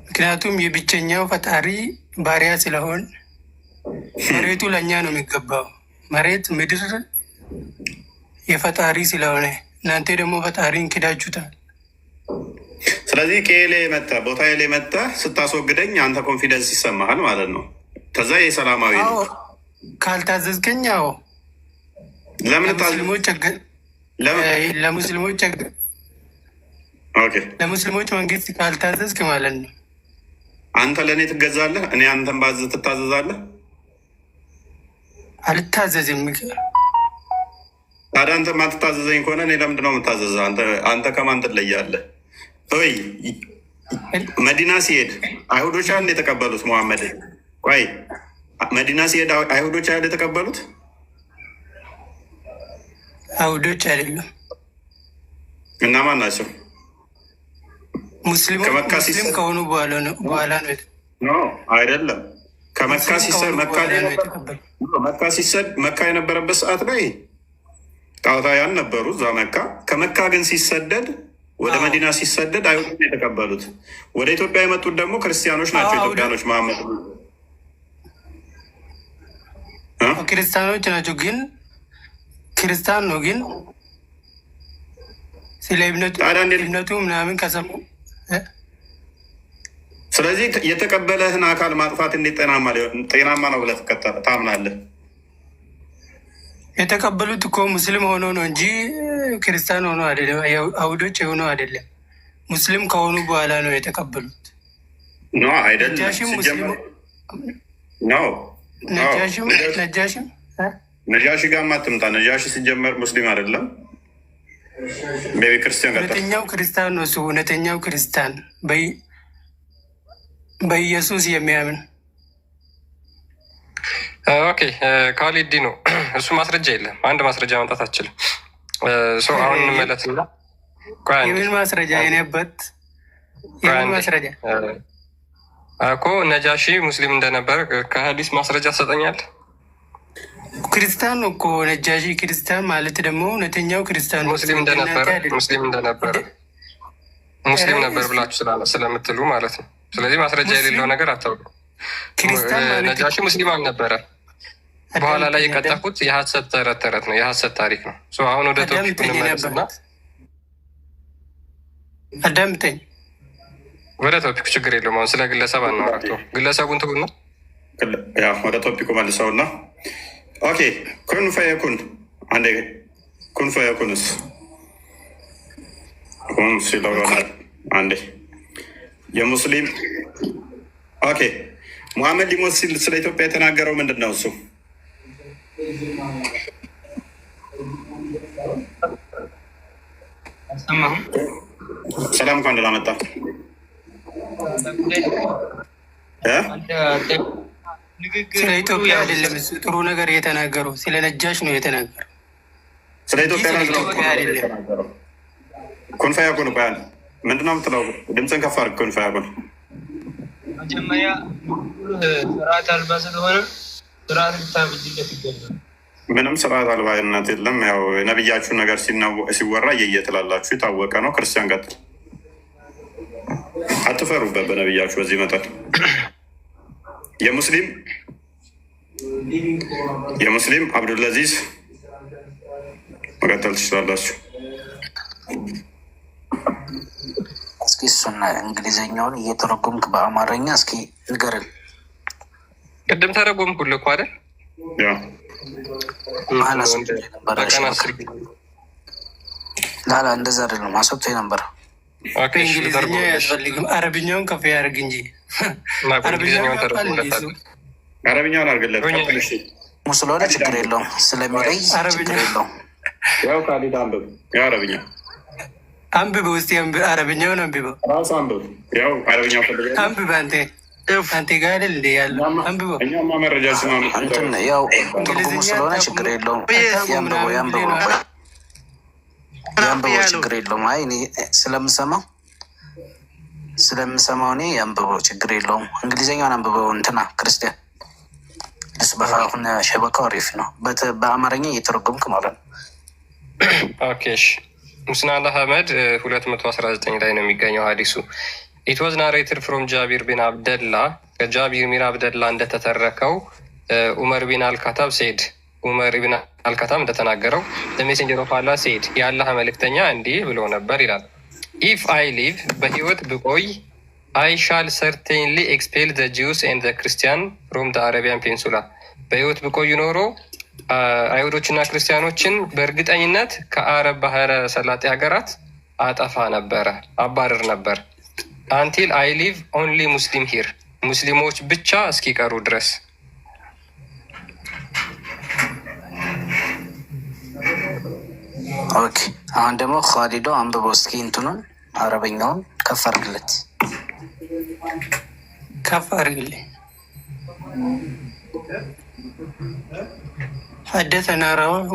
ምክንያቱም የብቸኛው ፈጣሪ ባሪያ ስለሆን መሬቱ ለእኛ ነው የሚገባው። መሬት ምድር የፈጣሪ ስለሆነ እናንተ ደግሞ ፈጣሪን ክዳችሁታል። ስለዚህ ቄሌ መጣ ቦታ ላይ መጣ ስታስወግደኝ አንተ ኮንፊደንስ ይሰማሃል ማለት ነው። ከዛ የሰላማዊ ካልታዘዝከኝ ያው ለሙስሊሞች መንግስት ካልታዘዝክ ማለት ነው። አንተ ለእኔ ትገዛለህ፣ እኔ አንተን ባዝ ትታዘዛለህ። አልታዘዝም። ታዲያ አንተ ማትታዘዘኝ ከሆነ እኔ ለምንድን ነው የምታዘዘው? አንተ ከማን ትለያለህ? ወይ መዲና ሲሄድ አይሁዶች አንድ የተቀበሉት ሙሐመድ ቆይ መዲና ሲሄድ አይሁዶች አንድ የተቀበሉት አይሁዶች አይደለም። እና ማን ናቸው? ሙስሊም ከሆኑ በኋላ ነው አይደለም። ከመካ ሲሰድ መካ የነበረበት ሰዓት ላይ ጣዖታውያን ነበሩ እዛ መካ። ከመካ ግን ሲሰደድ ወደ መዲና ሲሰደድ አይሁዶች የተቀበሉት። ወደ ኢትዮጵያ የመጡት ደግሞ ክርስቲያኖች ናቸው። ኢትዮጵያኖች መሐመድ ክርስቲያኖች ናቸው። ግን ክርስቲያን ነው ግን ስለ እምነቱ ምናምን ከሰሙ ስለዚህ የተቀበለህን አካል ማጥፋት እንዴት ጤናማ ነው ብለህ ታምናለህ? የተቀበሉት እኮ ሙስሊም ሆኖ ነው እንጂ ክርስቲያን ሆኖ አይደለም። አይሁዶች የሆኖ አይደለም። ሙስሊም ከሆኑ በኋላ ነው የተቀበሉት። ኖ አይደለም። ነጃሺ ጋር ማትምጣ። ነጃሺ ሲጀመር ሙስሊም አይደለም። ቤቢ ክርስቲያን እውነተኛው ክርስቲያን ነው እሱ። እውነተኛው ክርስቲያን በኢየሱስ የሚያምን ኦኬ። ካሊዲ ነው እሱ። ማስረጃ የለም። አንድ ማስረጃ ማምጣት አችልም። አሁን እንመለስና የምን ማስረጃ የኔበት የምን ማስረጃ እኮ ነጃሺ ሙስሊም እንደነበር ከሀዲስ ማስረጃ ትሰጠኛል? ክርስቲያን ነው እኮ ነጃሺ። ክርስቲያን ማለት ደግሞ እውነተኛው ክርስቲያን ሙስሊም እንደነበር ሙስሊም ነበር ብላችሁ ስለምትሉ ማለት ነው። ስለዚህ ማስረጃ የሌለው ነገር አታውቁ። ነጃሺ ሙስሊም አልነበረ። በኋላ ላይ የቀጠፉት የሀሰት ተረት ነው፣ የሀሰት ታሪክ ነው። አሁን ወደ ቶፒክ እንመለስና አዳምጠኝ። ወደ ቶፒኩ ችግር የለውም። አሁን ስለ ግለሰብ አናወራቶ ግለሰቡን ትጉ ነው። ወደ ቶፒኩ መልሰውና ኦኬ። ኩን ፈየኩን አንዴ ኩን ፈየኩንስ ኩን ሲለሆናል አንዴ የሙስሊም ኦኬ። ሙሐመድ ሊሞት ሲል ስለ ኢትዮጵያ የተናገረው ምንድን ነው? እሱ ሰላም እንኳን ደህና መጣ። ስለ ኢትዮጵያ አይደለም እሱ ጥሩ ነገር የተናገረው፣ ስለ ነጃሽ ነው የተናገረው። ስለ ኢትዮጵያ አይደለም። ኩን ፈየኩን ባል ምንድን ነው የምትለው? ድምፅን ከፍ አድርግ። ኩን ፈየኩን መጀመሪያ ስርዓት አልባ ስለሆነ ስርዓት ልታብጅለት ይገባል። ምንም ስርዓት አልባነት የለም። ያው የነቢያችሁን ነገር ሲወራ እየየትላላችሁ የታወቀ ነው። ክርስቲያን ቀጥል፣ አትፈሩበት በነቢያችሁ በዚህ መጠን። የሙስሊም አብዱልአዚዝ መቀጠል ትችላላችሁ። እስኪ እሱን እንግሊዝኛውን እየተረጎምክ በአማርኛ እስኪ ንገርን። ቅድም ተረጎምኩልህ እኮ አይደል? ላላ እንደዛ አይደለም፣ አሰብቶ ነበረ። እንግሊዝኛ ያስፈልግም፣ አረብኛውን ከፍ ያደርግ እንጂ አረብኛውን አርግለት ስለሆነ ችግር የለውም፣ ስለሚለይ ችግር የለውም። ያው ካሊድ አንብብ፣ ያው አረብኛ አንብብ፣ ውስጥ አረብኛውን አንብበው፣ ራሱ አንብብ። ያው አረብኛ አንብብ አንተ ጋር አይደል እንደ ያለ አንብበው። እኛማ መረጃ እንትን ያው ትርጉሙ ስለሆነ ችግር የለውም። ያንብበው ችግር የለውም። አይ እኔ ስለምሰማው እኔ ያንብበው ችግር የለውም። እንግሊዝኛውን አንብበው። እንትና ክርስቲያን ስበካ አሁን ሸበካው አሪፍ ነው። በአማርኛ እየተረጎምክ ማለት ነው። ኦኬ ሙስናድ አህመድ 219 ላይ ነው የሚገኘው ሀዲሱ። ኢት ዋዝ ናሬትድ ፍሮም ጃቢር ቢን አብደላ ከጃቢር ቢን አብደላ እንደተተረከው ኡመር ቢን አልካታብ ሴድ ኡመር ቢን አልካታብ እንደተናገረው ሜሴንጀር ኦፍ አላህ ሴድ የአላህ መልእክተኛ እንዲህ ብሎ ነበር ይላል። ኢፍ አይ ሊቭ በህይወት ብቆይ አይ ሻል ሰርቴንሊ ኤክስፔል ዘ ጂውስ ኤንድ ዘ ክርስቲያን ፍሮም ዘ አረቢያን ፔንሱላ በህይወት ብቆይ ኖሮ አይሁዶችና ክርስቲያኖችን በእርግጠኝነት ከአረብ ባህረ ሰላጤ ሀገራት አጠፋ ነበረ፣ አባረር ነበር። አንቲል አይ ሊቭ ኦንሊ ሙስሊም ሂር ሙስሊሞች ብቻ እስኪቀሩ ድረስ። ኦኬ አሁን ደግሞ ካሊዶ አንብቦ እስኪ እንትኑን አረበኛውን ከፍ አድርግለት። ከፍ አድርግልኝ። حدثنا رواه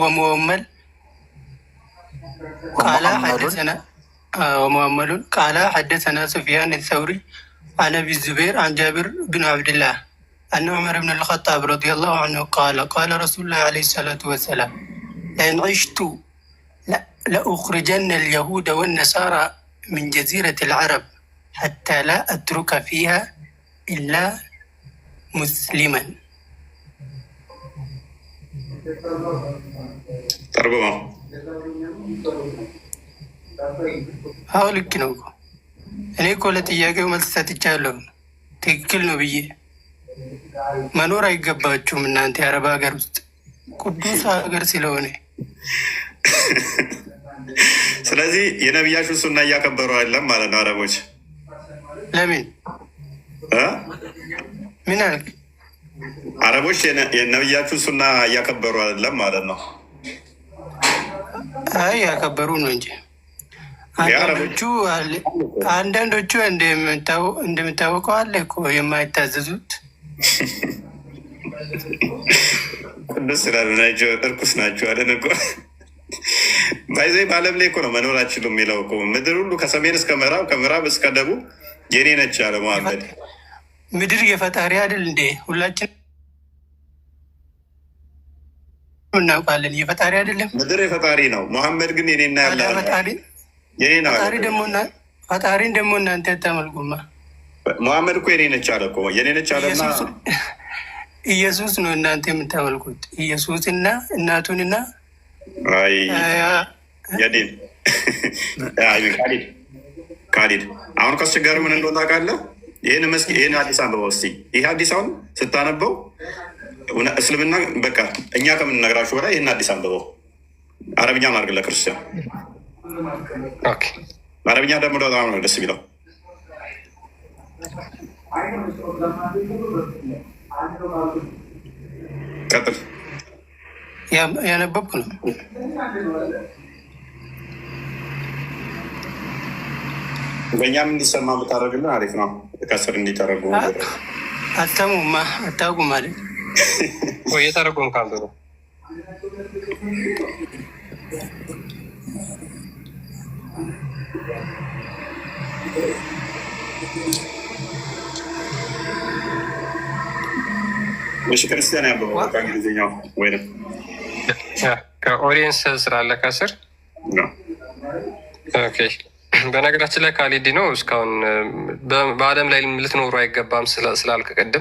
ومؤمل قال حدثنا سفيان الثوري عن ابي الزبير عن جابر بن عبد الله ان عمر بن الخطاب رضي الله عنه قال رسول الله عليه الصلاه والسلام لئن عشت لأخرجن اليهود والنصارى من جزيرة العرب حتى لا أترك فيها إلا مسلما. ተርጉመው። አዎ ልክ ነው። እኔ እኮ ለጥያቄው መልስ ሰጥቻለሁ። ትክክል ነው ብዬ መኖር አይገባችሁም እናንተ የአረብ ሀገር ውስጥ ቅዱስ ሀገር ስለሆነ። ስለዚህ የነቢያችሁ ሱና እያከበሩ አይደለም ማለት ነው አረቦች። ለምን ምን አልክ? አረቦች የነቢያችሁ ሱና እያከበሩ አይደለም ማለት ነው። አይ ያከበሩ ነው እንጂ አንዳንዶቹ እንደምታወቀው አለ እኮ የማይታዘዙት ቅዱስ ስላሉ ናቸው፣ እርኩስ ናቸው አለን እኮ። ባይዘ በአለም ላይ እኮ ነው መኖር አችሉም የሚለው እኮ። ምድር ሁሉ ከሰሜን እስከ ምዕራብ ከምዕራብ እስከ ደቡብ የኔ ነች አለ መሐመድ። ምድር የፈጣሪ አይደል እንዴ? ሁላችን እናውቃለን። የፈጣሪ አይደለም? ምድር የፈጣሪ ነው። መሐመድ ግን የኔና ያለ የኔ ነው። ፈጣሪን ደግሞ እናንተ ታመልኩማ። መሐመድ እኮ የኔ ነች አለ እኮ። የኔ ነች አለና ኢየሱስ ነው እናንተ የምታመልኩት። ኢየሱስና እናቱንና የዲን ካሊድ አሁን ከአስቸጋሪ ምን እንደሆነ ታውቃለህ? ይህን አዲስ አንብበው እስኪ። ይህ አዲስ አሁን ስታነበው እስልምና በቃ እኛ ከምንነግራችሁ በላይ ይህን አዲስ አንብበው። አረብኛ ማድረግ ለክርስቲያን አረብኛ ደግሞ በጣም ነው ደስ የሚለው። ቀጥል። ያነበብኩ ነው። በእኛም እንዲሰማ ብታደርግልን አሪፍ ነው። ከስር እንዲተረጉ አታሙማ አታውቁም ማለት የተረጉም ካሉ ነው። እሺ ክርስቲያን ያበበው ከእንግሊዝኛው ወይም ከኦዲየንስ ስላለ ከስር ኦኬ። በነገራችን ላይ ካሊዲ ነው እስካሁን በአለም ላይ ልትኖሩ አይገባም ስላልክ ቅድም